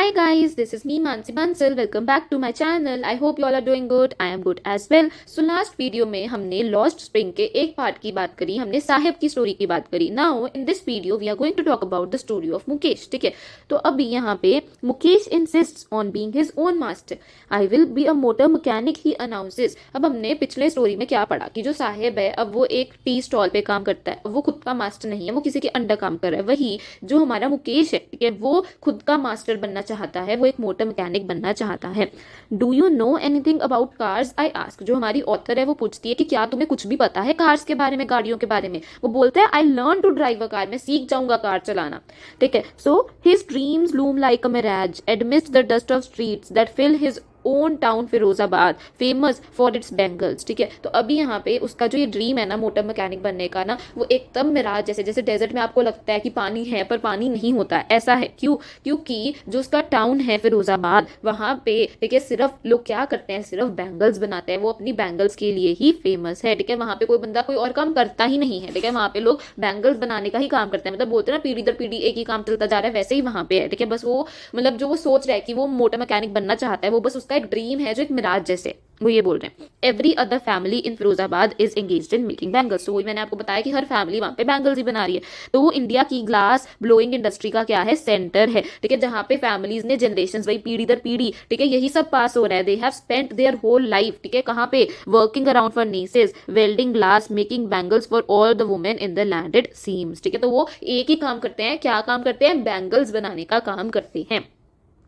Hi guys, this is me Mansi Bansal. Welcome back to my channel. I hope you all are doing good. I am good as well. So last video में हमने Lost Spring के एक part की बात करी, हमने साहिब की story की बात करी. Now in this video we are going to talk about the story of Mukesh. ठीक है, तो अभी यहाँ पे Mukesh insists on being his own master. I will be a motor mechanic he announces. अब हमने पिछले स्टोरी में क्या पढ़ा कि जो साहिब है अब वो एक टी स्टॉल पे काम करता है, वो खुद का मास्टर नहीं है, वो किसी के अंडर काम कर रहा है. वही जो हमारा मुकेश है, ठीक है, वो खुद का मास्टर बनना चाहता है, वो एक मोटर मैकेनिक बनना चाहता है. Do you know anything about cars, I ask. जो हमारी ऑथर है वो पूछती है कि क्या तुम्हें कुछ भी पता है कार्स के बारे में, गाड़ियों के बारे में. वो बोलता है I learn to drive a car, मैं सीख जाऊंगा कार चलाना. ठीक है, so his dreams loom like a mirage amidst the dust of streets that fill his own town Firozabad famous for its bangles. ठीक है, तो अभी यहाँ पे उसका जो ये ड्रीम है ना मोटर मैकेनिक बनने का ना, वो एकदम मिराज जैसे, जैसे डेजर्ट में आपको लगता है कि पानी है पर पानी नहीं होता है, ऐसा है. क्यों? क्योंकि जो उसका टाउन है फिरोजाबाद, वहाँ पे ठीक है सिर्फ लोग क्या करते हैं, सिर्फ बैंगल्स बनाते हैं. वो अपनी बैंगल्स के लिए ही फेमस है. ठीक है, वहाँ पे कोई बंदा कोई और काम करता ही नहीं है. ठीक है, वहाँ पे लोग बैंगल्स बनाने का ही काम करते हैं. मतलब बोलते हैं ना पीढ़ी दर पीढ़ी एक ही काम चलता जा रहा है, वैसे ही वहाँ पे है. ठीक है, बस वो मतलब जो वो सोच रहा है कि वो मोटर मैकेनिक बनना चाहता है, वो बस उसका एक ड्रीम है जो एक मिराज जैसे. वो ये बोल रहे हैं every other family in Firozabad is engaged in making bangles. तो वही मैंने आपको बताया कि हर फैमिली वहाँ पे बैंगल्स ही बना रही है. तो वो इंडिया की ग्लास ब्लोइंग इंडस्ट्री का क्या है, सेंटर है. ठीक है, जहाँ पे फैमिलीज ने जनरेशन वही पीढ़ी दर पीढ़ी, ठीक है, यही सब पास हो रहा है. They have spent their whole life, ठीक है, कहाँ पे, working around furnaces, welding glass, making bangles for all the women in the landed seems. ठीक है, तो वो एक ही काम करते हैं. क्या काम करते हैं? बैंगल्स बनाने का काम करते हैं.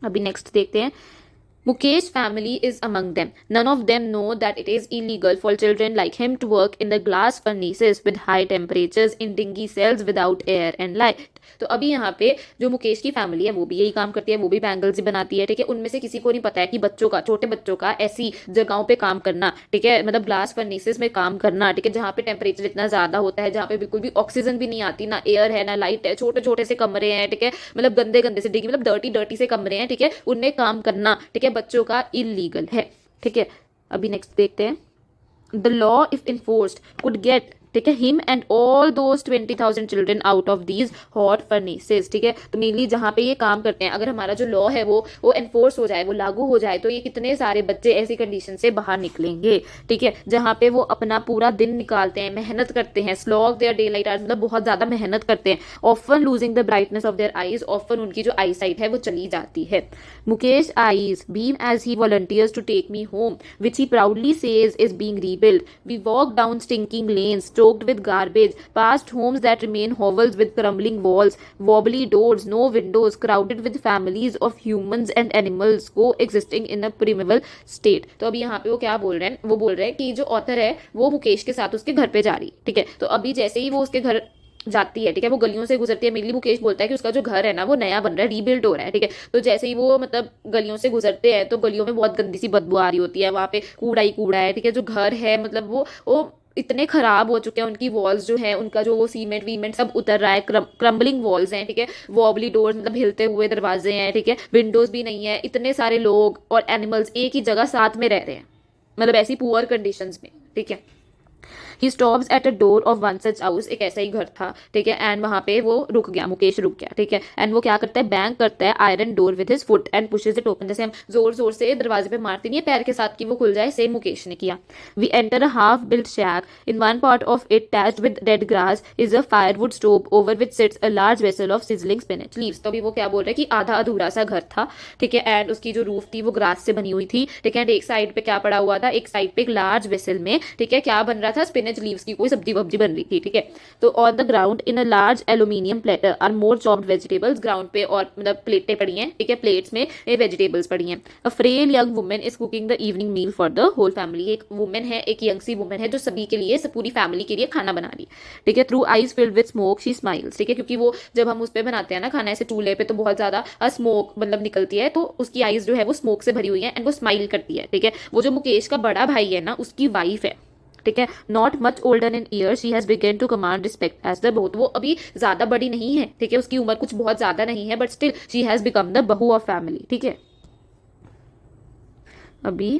अभी नेक्स्ट देखते हैं. Mukesh family is among them. None of them know that it is illegal for children like him to work in the glass furnaces with high temperatures in dingy cells without air and light. तो अभी यहाँ पे जो मुकेश की family है वो भी यही काम करती है, वो भी बैंगल्स ही बनाती है. ठीक है, उनमें से किसी को नहीं पता है कि बच्चों का, छोटे बच्चों का ऐसी जगहों पे काम करना, ठीक है, मतलब ग्लास फर्नेसेस में काम करना, ठीक है, जहाँ पे टेम्परेचर इतना ज्यादा होता है, जहाँ पे बिल्कुल भी ऑक्सीजन भी नहीं आती, ना एयर है ना लाइट है, छोटे छोटे से कमरे हैं. ठीक है, मतलब गंदे गंदे से डिगी, मतलब डर्टी डर्टी से कमरे हैं. ठीक है, उनमें काम करना, ठीक है, बच्चों का इलीगल है. ठीक है, अभी नेक्स्ट देखते हैं. The law if enforced could get, ठीक है, him and all those 20,000 children out of these hot furnaces. ठीक है, तो मेनली जहाँ पे ये काम करते हैं, अगर हमारा जो लॉ है वो एनफोर्स हो जाए, वो लागू हो जाए, तो ये कितने सारे बच्चे ऐसी कंडीशन से बाहर निकलेंगे. ठीक है, जहाँ पे वो अपना पूरा दिन निकालते हैं, मेहनत करते हैं, slog their daylight hours, मतलब बहुत ज्यादा मेहनत करते हैं, often losing the brightness of their eyes, often उनकी जो आई साइट है वो चली जाती है. Mukesh eyes beam as he volunteers to take me home which he proudly says is being rebuild. We walk down stinking lanes choked with garbage, past homes that remain hovels with crumbling walls, wobbly doors, no windows, crowded with families of humans and animals coexisting in a primeval state. तो अभी यहाँ पे वो क्या बोल रहे हैं, वो बोल रहे हैं कि जो ऑथर है वो मुकेश के साथ उसके घर पे जा रही. ठीक है, तो अभी जैसे ही वो उसके घर जाती है, ठीक है, वो गलियों से गुजरती है. मेनली मुकेश बोलता है कि उसका जो घर है ना वो नया बन रहा है, रीबिल्ड हो रहा है. ठीक है, तो जैसे ही वो मतलब गलियों से गुजरते हैं तो गलियों में बहुत गंदी सी बदबू आ रही होती है, वहाँ पे कूड़ा ही कूड़ा है. ठीक है, जो घर है मतलब वो इतने खराब हो चुके हैं, उनकी वॉल्स जो है, उनका जो वो सीमेंट वीमेंट सब उतर रहा है, क्रम्बलिंग वॉल्स हैं. ठीक है, वॉबली डोर्स मतलब हिलते हुए दरवाजे हैं. ठीक है, विंडोज भी नहीं है. इतने सारे लोग और एनिमल्स एक ही जगह साथ में रह रहे हैं, मतलब ऐसी पुअर कंडीशंस में. ठीक है, he stops at a door of one such house, एक ऐसा ही घर था. ठीक है, एंड वहां पे वो रुक गया, मुकेश रुक गया. ठीक है, एंड वो क्या करता है, बैंग करता है iron door with his foot and pushes it open. जैसे हम जोर जोर से दरवाजे पे मारते नहीं है पैर के साथ कि वो खुल जाए, सेम मुकेश ने किया. We enter a half built shack. In one part of it thatched with dead grass is a firewood stove over which sits a large vessel of sizzling spinach leaves. तो अभी वो क्या बोल रहे हैं कि आधा अधूरा सा घर था. ठीक है, एंड उसकी जो रूफ थी वो ग्रास से बनी हुई थी. ठीक है, एंड एक साइड पे क्या पड़ा हुआ था, एक साइड पे एक लार्ज वेसल में, ठीक है, क्या बन रहा था, स्पिनच लीव्स की कोई सब्जी वब्जी बन रही थी. ठीक है, तो on the ground in a large aluminium platter are more chopped vegetables. Ground पे और मतलब प्लेटें पड़ी हैं. ठीक है, प्लेट्स में ये वेजिटेबल्स पड़ी हैं. A frail young woman is cooking the evening meal for the whole family. एक वुमन है, एक यंग सी वुमन है जो सभी के लिए, पूरी फैमिली के लिए खाना बना रही है. ठीक है, through eyes filled with smoke she smiles. ठीक है, क्योंकि वो जब हम उस पे बनाते हैं ना खाना ऐसे चूल्हे पे तो बहुत ज्यादा स्मोक मतलब निकलती है, तो उसकी आईज जो है वो स्मोक से भरी हुई है एंड वो स्माइल करती है. ठीक है, वो जो मुकेश का बड़ा भाई है ना उसकी वाइफ है. ठीक है, not much older in year she has begun to command respect as the बहुत. वो अभी ज्यादा बड़ी नहीं है. ठीक है, उसकी उम्र कुछ बहुत ज्यादा नहीं है, but still she has become the बहू ऑफ फैमिली. ठीक है, अभी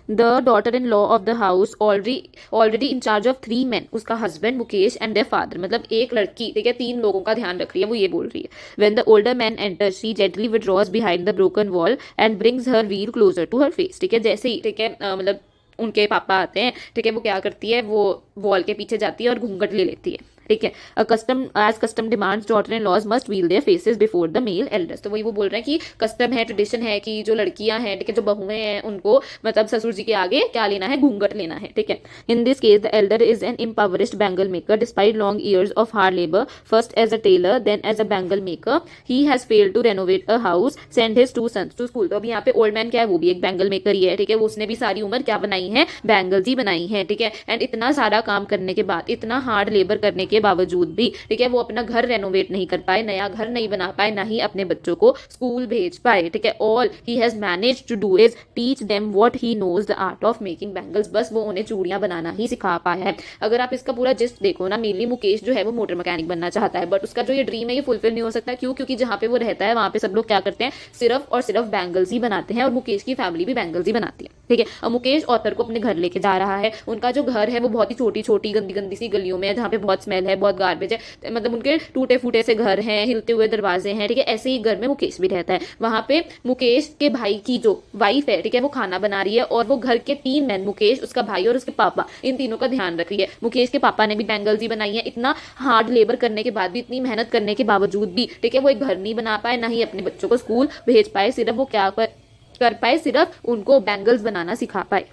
the daughter in law of the house already in charge of 3 men, उसका husband Mukesh and their father, मतलब एक लड़की, ठीक है, 3 लोगों का ध्यान रख रही है, वो ये बोल रही है। When the older man enters she gently withdraws behind the broken wall and brings her wheel closer to her face, ठीक है, जैसे ही, ठीक है, मतलब उनके पापा आते हैं, ठीक है, वो क्या करती है, वो वॉल के पीछे जाती है और घूंघट ले लेती है, ठीक है। Custom demands daughter in laws must veil their faces before the male elders, तो वही वो बोल रहे हैं कि कस्टम है, ट्रेडिशन है कि जो लड़कियां हैं, ठीक है, जो बहुएं हैं, उनको मतलब ससुर जी के आगे क्या लेना है, घूंघट लेना है, ठीक है। In this case the elder is an impoverished bangle maker despite long years of hard labour, first as a tailor then as a bangle maker, he has failed to renovate a house, send his 2 sons to school. तो अभी यहाँ पे old man क्या है, वो भी एक bangle maker ही है, ठीक है, वो उसने भी सारी उम्र क्या बनाई है, बैंगल्स ही बनाई है, ठीक है। एंड इतना सारा काम करने के बाद, इतना हार्ड लेबर करने के बावजूद भी, ठीक है, वो अपना घर रेनोवेट नहीं कर पाए, नया घर नहीं बना पाए, ना ही अपने बच्चों को स्कूल भेज पाए, ठीक है। All he has managed to do is teach them what he knows the art of making bangles, बस वो उन्हें चूड़ियां बनाना ही सिखा पाया है। अगर आप इसका पूरा जिस्ट देखो ना, मेनली मुकेश जो है वो मोटर मैकेनिक बनना चाहता है, बट उसका जो ये ड्रीम है ये फुलफिल नहीं हो सकता। क्यों? क्योंकि जहां पे वो रहता है वहां पे सब लोग क्या करते हैं, सिर्फ और सिर्फ बैंगल्स ही बनाते हैं, और मुकेश की फैमिली भी बैंगल्स ही बनाती है, ठीक है। अब मुकेश ऑथर को अपने घर लेके जा रहा है, उनका जो घर है वो बहुत ही छोटी छोटी गंदी गंदी सी गलियों में है, जहाँ पे बहुत स्मेल है, बहुत गार्बेज है, मतलब उनके टूटे फूटे से घर हैं, हिलते हुए दरवाजे हैं, ठीक है। ऐसे ही घर में मुकेश भी रहता है। वहां पे मुकेश के भाई की जो वाइफ है, ठीक है, वो खाना बना रही है, और वो घर के 3 मैन, मुकेश, उसका भाई और उसके पापा, इन तीनों का ध्यान रख रही है। मुकेश के पापा ने भी बैंगल्स ही बनाई है। इतना हार्ड लेबर करने के बाद भी, इतनी मेहनत करने के बावजूद भी, ठीक है, वो एक घर नहीं बना पाए, ना ही अपने बच्चों को स्कूल भेज पाए, सिर्फ वो क्या कर पाए, सिर्फ उनको बैंगल्स बनाना सिखा पाए,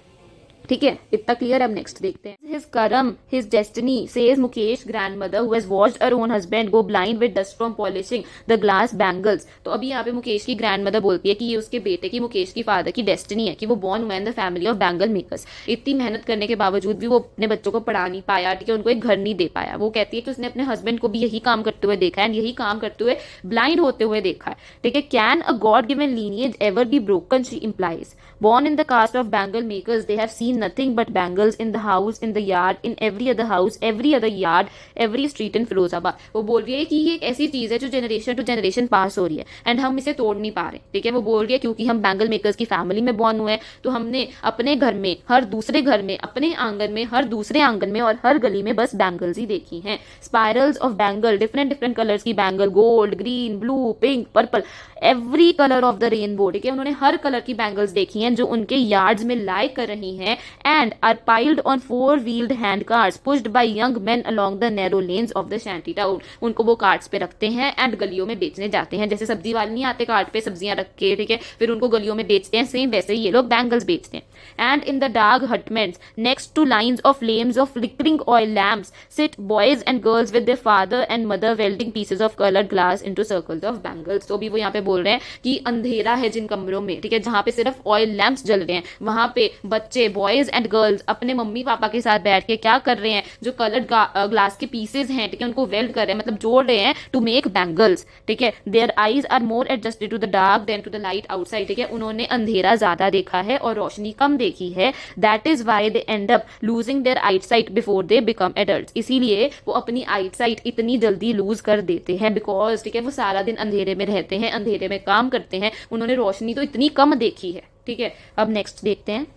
ठीक है। इतना क्लियर। अब नेक्स्ट देखते हैं। हिज करम, his destiny, says Mukesh grandmother who has watched her own husband go blind with dust from polishing the glass bangles. तो अभी यहाँ पे मुकेश की ग्रैंडमदर बोलती है कि ये उसके बेटे की, मुकेश की फादर की डेस्टिनी है कि वो बॉर्न हुआ in the family of bangle makers. इतनी मेहनत करने के बावजूद भी वो अपने बच्चों को पढ़ा नहीं पाया, ठीक है, उनको एक घर नहीं दे पाया। वो कहती है कि उसने अपने हस्बैंड को भी यही काम करते हुए देखा है, यही काम करते हुए ब्लाइंड होते हुए देखा है, ठीक है। Can a God given lineage ever be broken, she implies. Born in the caste of bangle makers, they have seen nothing but bangles in the house, in the yard, in every other house, every other yard, every street in Firozabad. वो बोल रही है कि ये एक ऐसी चीज है जो जनरेशन टू जनरेशन पास हो रही है, एंड हम इसे तोड़ नहीं पा रहे, ठीक है। वो बोल रही है क्योंकि हम बैंगल मेकर्स की फैमिली में बॉर्न हुए हैं, तो हमने अपने घर में, हर दूसरे घर में, अपने आंगन में, हर दूसरे आंगन में और हर गली में बस बैंगल्स ही देखी हैं। Spirals of bangle, different different colours की bangle, gold, green, blue, pink, purple, every colour of the rainbow, ठीक है। उन्होंने हर कलर की बैंगल्स देखी हैं जो उनके यार्ड्स में लाई कर रही हैं, and are piled on 4 wheeled hand carts pushed by young men along the narrow lanes of the shanty town. उनको वो कार्ट्स पे रखते हैं एंड गलियों में बेचने जाते हैं। जैसे सब्जी वाले नहीं आते कार्ट पे सब्जियां रख के, ठीक है, फिर उनको गलियों में बेचते हैं, सेम वैसे ही ये लोग बैंगल्स बेचते हैं। And in the dark hutments next to lines of flames of flickering oil lamps sit boys and girls with their father and mother welding pieces of coloured glass into circles of bangles. तो भी वो यहाँ पे बोल रहे हैं कि अंधेरा है जिन कमरों में, ठीक है, जहां पे सिर्फ ऑयल लैंप्स जल रहे हैं, वहां पे बच्चे, बॉयज एंड गर्ल्स अपने मम्मी पापा के साथ बैठ के क्या कर रहे हैं, जो कलर्ड ग्लास के पीसेस हैं, ठीक है, उनको वेल्ड कर रहे हैं, मतलब जोड़ रहे हैं टू मेक बैंगल्स, ठीक है। Their eyes are more adjusted to the dark than to the light outside, ठीक है, उन्होंने अंधेरा ज्यादा देखा है और रोशनी कम देखी है। That is why they end up losing their eyesight before they become adults. इसीलिए वो अपनी आइटसाइट इतनी जल्दी लूज कर देते हैं, बिकॉज, ठीक है, वो सारा दिन अंधेरे में रहते हैं, अंधेरे में काम करते हैं, उन्होंने रोशनी तो इतनी कम देखी है, ठीक है। अब नेक्स्ट देखते हैं।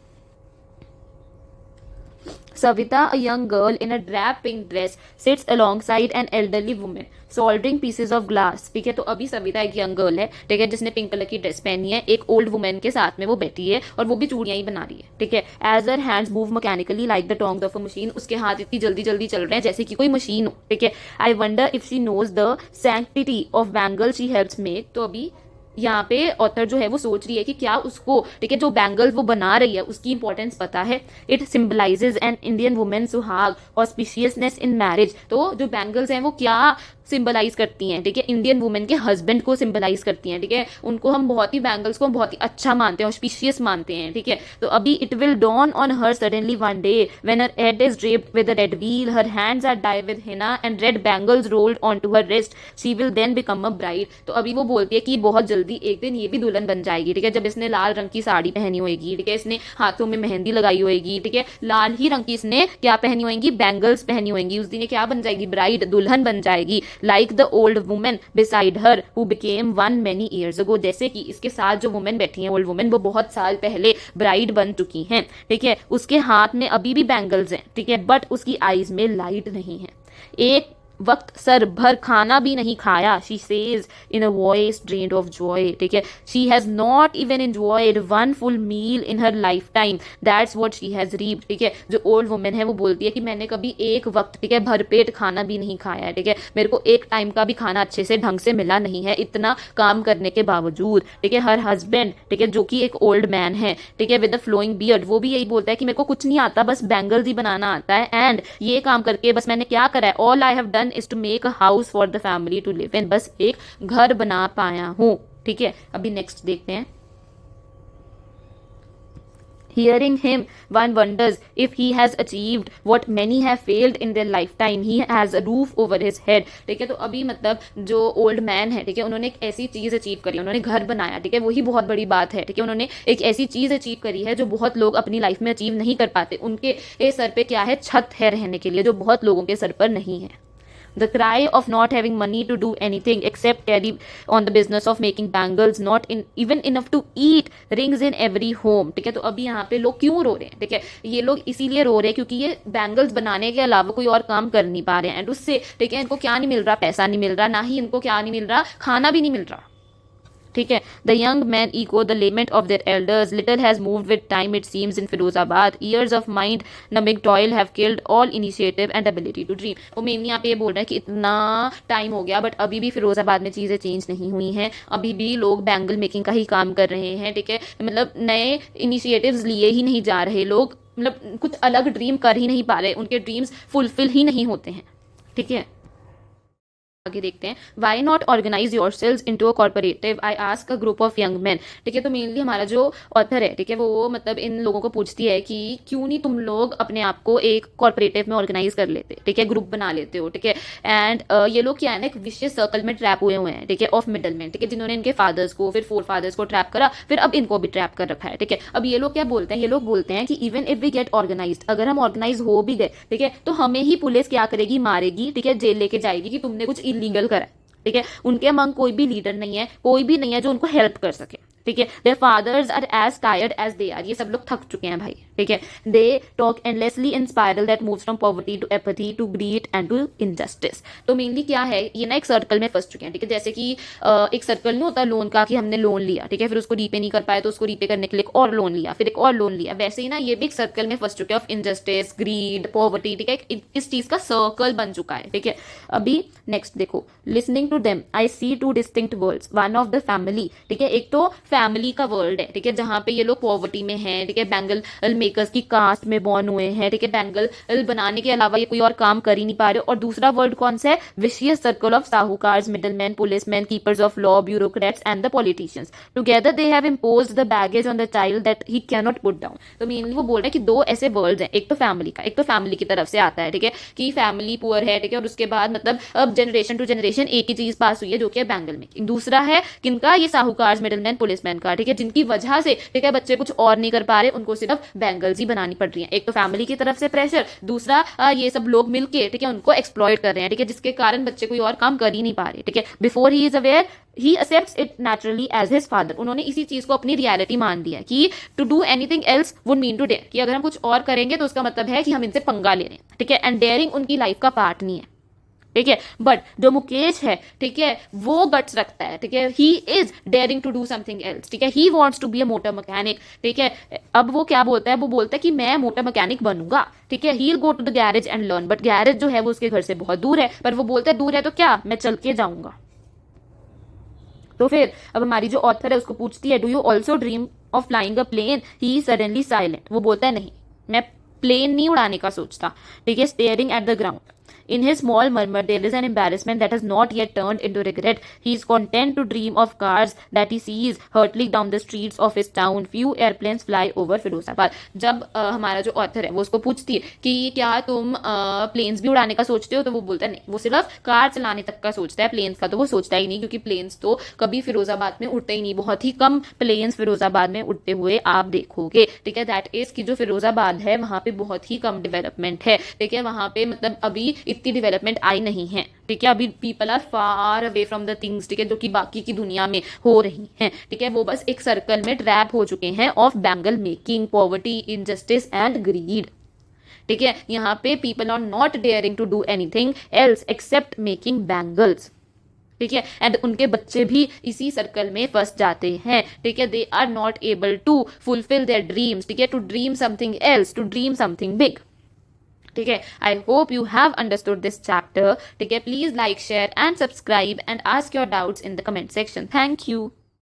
Savita, a young girl in a drab pink dress, sits alongside an elderly woman, soldering pieces of glass, ठीक है। तो अभी सविता एक यंग गर्ल है, ठीक है, जिसने पिंक कलर की ड्रेस पहनी है, एक ओल्ड वुमेन के साथ में वो बैठी है और वो भी चूड़ियां ही बना रही है, ठीक है। As her hands move mechanically like the tongs of a machine, उसके हाथ इतनी जल्दी जल्दी चल रहे हैं जैसे कि कोई मशीन हो, ठीक है। I wonder if she knows the sanctity of bangle she helps make. तो अभी यहाँ पे ऑथर जो है वो सोच रही है कि क्या उसको, ठीक है, जो बैंगल्स वो बना रही है उसकी इंपॉर्टेंस पता है। It symbolises an Indian women सुहाग ऑस्पिशियसनेस इन मैरिज। तो जो बैंगल्स हैं वो क्या सिंबलाइज करती हैं, ठीक है, इंडियन वुमेन के हस्बैंड को सिंबलाइज करती हैं, ठीक है। उनको हम बहुत ही, बैंगल्स को बहुत ही अच्छा मानते हैं, ऑस्पिशियस मानते हैं, ठीक है। तो अभी it will dawn on her suddenly one day when her head is draped with a red veil, her hands are dyed with henna and red bangles rolled on to her wrist, she will then become a bride. तो अभी वो बोलती है कि बहुत जल्दी एक दिन ये भी दुल्हन बन जाएगी, ठीक है, जब इसने लाल रंग की साड़ी पहनी होगी, ठीक है, इसने हाथों में मेहंदी लगाई होगी, ठीक है, लाल ही रंग की इसने क्या पहनी होगी, बैंगल्स पहनी होंगी, उस दिन ये क्या बन जाएगी, ब्राइड, दुल्हन बन जाएगी। Like the old women beside her who became one many years ago, जैसे कि इसके साथ जो वुमेन बैठी हैं, ओल्ड वुमेन, वो बहुत साल पहले ब्राइड बन चुकी हैं, ठीक है। उसके हाथ में अभी भी बैंगल्स हैं, ठीक है, बट उसकी आईज में लाइट नहीं है। एक वक्त सर भर खाना भी नहीं खाया, she says in a voice drained of joy, ठीक है। She has not even enjoyed one full meal in her lifetime, that's what she has reaped, ठीक है। जो ओल्ड वुमेन है वो बोलती है कि मैंने कभी एक वक्त, ठीक है, भरपेट खाना भी नहीं खाया है, ठीक है, मेरे को एक टाइम का भी खाना अच्छे से ढंग से मिला नहीं है, इतना काम करने के बावजूद, ठीक है। हर हस्बैंड, ठीक है, जो कि एक ओल्ड मैन है, ठीक है, विद अ फ्लोइंग बियर्ड, वो भी यही बोलता है कि मेरे को कुछ नहीं आता, बस बैंगल्स ही बनाना आता है, एंड ये काम करके बस मैंने क्या करा है, all I have done is to make a house for the family to live in, बस एक घर बना पाया हूं, ठीक है। अभी नेक्स्ट देखते हैं। Hearing him, one wonders if he has achieved what many have failed in their lifetime. He has a roof over his head. ठीक है, तो अभी मतलब जो ओल्ड मैन है, ठीक है, उन्होंने एक ऐसी चीज अचीव करी, उन्होंने घर बनाया, ठीक है, वही बहुत बड़ी बात है, ठीक है। उन्होंने एक ऐसी चीज अचीव करी है जो बहुत लोग अपनी लाइफ में अचीव नहीं कर पाते। उनके सर पे क्या है, छत है रहने के लिए, जो बहुत लोगों के सर पर नहीं है। The cry of not having money to do anything except carry on the business of making bangles, not even enough to eat, rings in every home, ठीक है। तो अभी यहाँ पे लोग क्यों रो रहे हैं, ठीक है, ये लोग इसीलिए रो रहे हैं क्योंकि ये बैंगल्स बनाने के अलावा कोई और काम कर नहीं पा रहे हैं, एंड उससे, ठीक है, इनको क्या नहीं मिल रहा, पैसा नहीं मिल रहा, ना ही इनको क्या नहीं मिल रहा, खाना भी नहीं मिल रहा, ठीक है। The young man echo the lament of their elders, little has moved with time it seems in Firozabad, years of mind numbing toil have killed all initiative and ability to dream. वो मेनली यहाँ पे ये बोल रहे हैं कि इतना time हो गया बट अभी भी फिरोजाबाद में चीज़ें चेंज नहीं हुई हैं, अभी भी लोग बैंगल मेकिंग का ही काम कर रहे हैं, ठीक है, मतलब नए इनिशिएटिव्स लिए ही नहीं जा रहे लोग, मतलब कुछ अलग ड्रीम कर ही नहीं पा रहे, उनके ड्रीम्स फुलफिल ही नहीं होते हैं, ठीक है। आगे देखते हैं। Why not organise yourselves into a cooperative, I ask a group of young man, ठीक है। तो मेनली हमारा जो ऑथर है, ठीक है, वो मतलब इन लोगों को पूछती है कि क्यों नहीं तुम लोग अपने आप को एक कॉर्पोरेटिव में ऑर्गेनाइज कर लेते, ठीक है, ग्रुप बना लेते हो, ठीक है। एंड ये लोग क्या है ना, एक विशियस सर्कल में ट्रैप हुए हैं, ठीक है, ऑफ मिडल मैन, ठीक है, जिन्होंने इनके फादर्स को, फिर फोर फादर्स को ट्रैप करा, फिर अब इनको भी ट्रैप कर रखा है, ठीक है। अब ये लोग क्या बोलते हैं, ये लोग बोलते हैं कि even if we get organise, अगर हम ऑर्गेनाइज हो भी गए, ठीक है, तो हमें ही पुलिस क्या करेगी, मारेगी, ठीक है, जेल लेके जाएगी कि तुमने कुछ इलीगल करा है, ठीक है। उनके अमंग कोई भी लीडर नहीं है, कोई भी नहीं है जो उनको हेल्प कर सके, ठीक है। Their fathers are as tired as they are, ये सब लोग थक चुके हैं भाई, ठीक है। They talk endlessly in spiral that moves from poverty to apathy to greed and to injustice. तो मेनली क्या है, ये ना एक सर्कल में फंस चुके हैं, ठीक है। जैसे कि एक सर्कल नहीं होता लोन का कि हमने लोन लिया, ठीक है, फिर उसको रीपे नहीं कर पाए तो उसको रीपे करने के लिए एक और लोन लिया, फिर एक और लोन लिया, वैसे ही ना ये भी एक सर्कल में फंस चुके हैं ऑफ इनजस्टिस, ग्रीड, पॉवर्टी, ठीक है। इस चीज का सर्कल बन चुका है, ठीक है। अभी नेक्स्ट देखो, listening to them I see two distinct worlds, one of the family, ठीक है, एक तो फैमिली का वर्ल्ड है, ठीक है, जहां पे ये लोग पॉवर्टी में हैं, ठीक है, बैंगल मेकर्स की कास्ट में बॉर्न हुए हैं, ठीक है, बैंगल बनाने के अलावा ये कोई और काम कर ही नहीं पा रहे। और दूसरा वर्ल्ड कौन सा है, vicious circle of sahukars, middleman, policeman, keepers of law, bureaucrats and the politicians, together they have imposed the baggage on the child that he can not put down. तो मेनली वो बोल रहे हैं कि दो ऐसे वर्ल्ड हैं, एक तो फैमिली का, एक तो फैमिली की तरफ से आता है, ठीक है, कि फैमिली पुअर है, ठीक है, और उसके बाद मतलब अब जनरेशन टू जनरेशन एक ही चीज पास हुई है जो कि है बैंगल मेकिंग। दूसरा है किनका, ये साहूकार्स, मिडलमैन, पुलिसमैन का, ठीक है, जिनकी वजह से, ठीक है, बच्चे कुछ और नहीं कर पा रहे, उनको सिर्फ बैंगल्स ही बनानी पड़ रही है। एक तो फैमिली की तरफ से प्रेशर, दूसरा ये सब लोग मिलके, ठीक है, उनको एक्सप्लॉइट कर रहे हैं, ठीक है, जिसके कारण बच्चे कोई और काम कर ही नहीं पा रहे, ठीक है। Before he is aware he accepts it naturally as his father, उन्होंने इसी चीज को अपनी रियलिटी मान लिया कि to do anything else would mean to dare, कि अगर हम कुछ और करेंगे तो उसका मतलब है कि हम इनसे पंगा ले रहे हैं, ठीक है, एंड डेयरिंग उनकी लाइफ का पार्ट नहीं है, ठीक है। बट जो मुकेश है, ठीक है, वो गट्स रखता है, ठीक है, he is daring to do something else, ठीक है, he wants to be a motor mechanic, ठीक है। अब वो क्या बोलता है, वो बोलता है कि मैं मोटर मैकेनिक बनूंगा, ठीक है, he will go to the garage and learn, but garage जो है वो उसके घर से बहुत दूर है, पर वो बोलता है दूर है तो क्या, मैं चल के जाऊंगा। तो फिर अब हमारी जो ऑथर है उसको पूछती है, do you also dream of flying a plane, he suddenly silent, वो बोलता है नहीं, मैं प्लेन नहीं उड़ाने का सोचता, ठीक है, staring at the ground. In his small murmur, there is an embarrassment that has not yet turned into regret. He is content to dream of cars that he sees hurtling down the streets of his town. Few airplanes fly over Firozabad. जब हमारा जो author है वो उसको पूछती है कि क्या तुम प्लेन्स भी उड़ाने का सोचते हो, तो वो बोलता है नहीं, वो सिर्फ कार चलाने तक का सोचता है, प्लेन्स का तो वो सोचता ही नहीं, क्योंकि प्लेन्स तो कभी फिरोजाबाद में उड़ते ही नहीं, बहुत ही कम प्लेन्स फिरोजाबाद में उड़ते हुए आप देखोगे, ठीक है। दैट इज की जो फिरोजाबाद है वहां पे बहुत ही कम डेवलपमेंट है, ठीक है, वहां पे मतलब अभी इतनी डेवलपमेंट आई नहीं है, ठीक है। अभी people are far away from the things, ठीक है, जो कि बाकी की दुनिया में हो रही हैं, ठीक है। वो बस एक सर्कल में ट्रैप हो चुके हैं of bangle making, poverty, injustice and greed, ठीक है। यहाँ पे people are not daring to do anything else except making bangles, ठीक है। एंड उनके बच्चे भी इसी सर्कल में फंस जाते हैं, ठीक है। They are not able to fulfil their dreams, ठीक है, to dream something else, to dream something big, ठीक है। I hope you have understood this chapter, ठीक है। Please like, share and subscribe and ask your doubts in the comment section. Thank you.